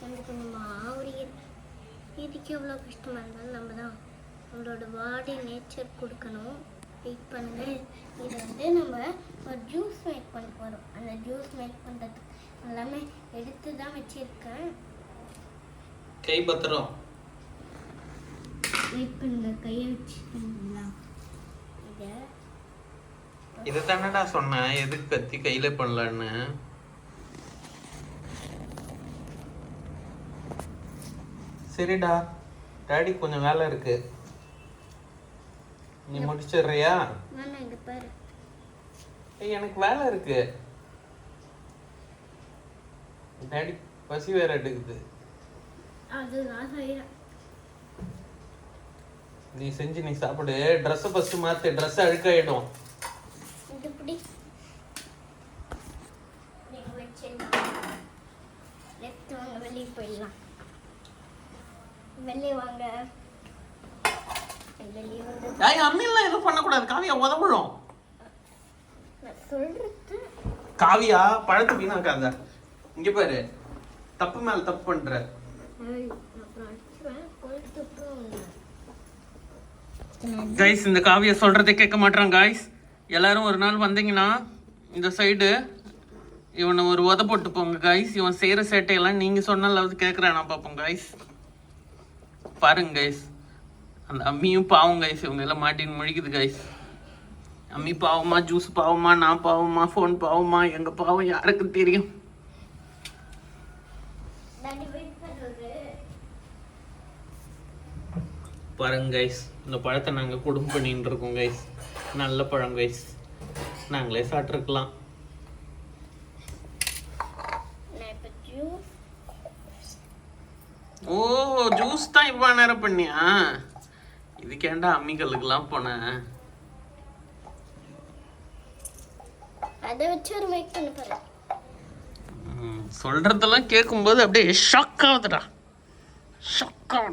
கொஞ்சம் கொஞ்சமாக ஒரு இதுக்கு எவ்வளோ கஷ்டமாக இருந்தாலும் நம்ம தான் நம்மளோட பாடி நேச்சர் கொடுக்கணும். வெயிட் பண்ணுங்கள். இது வந்து நம்ம ஒரு ஜூஸ் மேக் பண்ண போகிறோம். அந்த ஜூஸ் மேக் பண்ணுறதுக்கு எல்லாமே எடுத்து தான் வச்சுருக்கேன். கை பத்திரம் வெயிட் பண்ணுங்க. கையை வச்சுக்கலாம். இதை தானடா சொன்னேன், எதுக்கு கத்தி கையில பண்ணலன்னு. சரிடா, டாடி கொஞ்சம் வேலை இருக்கு, நீ முடிச்சிடுறியா? எனக்கு வேலை இருக்கு டாடி, பசி வேற எடுக்குது. நீ செஞ்சு நீ சாப்பிடு. ட்ரெஸ் ஃபர்ஸ்ட் மாத்து, ட்ரெஸ் அழுக்காயிடும். வெளியே போயிடலாம். வெளியே வாங்க. அம்மிலாம் எதுவும் பண்ணக்கூடாது காவியா, உதவுடும். சொல்றது காவியா, பழத்தை வீணாக்காத. இங்க பாரு, தப்பு மேல தப்பு பண்ற. கைஸ், இந்த காவியா சொல்றதை கேட்க மாட்டான். கைஸ், எல்லாரும் ஒரு நாள் வந்தீங்கன்னா இந்த சைடு இவனை ஒரு உத போட்டு போங்க கைஸ். இவன் செய்யற சேட்டையெல்லாம் நீங்க சொன்னாலாவது கேட்கறானா பாப்போம் கைஸ். பாருங்க கைஸ், அந்த அம்மியும் பாவம் கைஸ், இவங்க எல்லாம் மாட்டின்னு முழிக்குது கைஸ். அம்மி பாவமா, ஜூஸ் பாவமா, நான் பாவமா, ஃபோன் பாவமா, எங்க பாவம் யாருக்கு தெரியும். பாருங்க கைஸ், இந்த பழத்தை நாங்கள் குடும்பம் பண்ணிட்டு இருக்கோம் கைஸ். நல்ல பழம் கைஸ், நாங்களே சாப்பிட்ருக்கலாம். ஓ, ஜூஸ் தான் இவ்வளோ நேரம் பண்ணியா? இதுக்கேண்டா அம்மிகளுக்கெல்லாம் போனேன். அதை வச்சு ஒரு மேக் பண்ண போறேன். சொல்றதெல்லாம் கேட்கும்போது அப்படியே ஷாக் ஆகுதுடா. ஷாக்.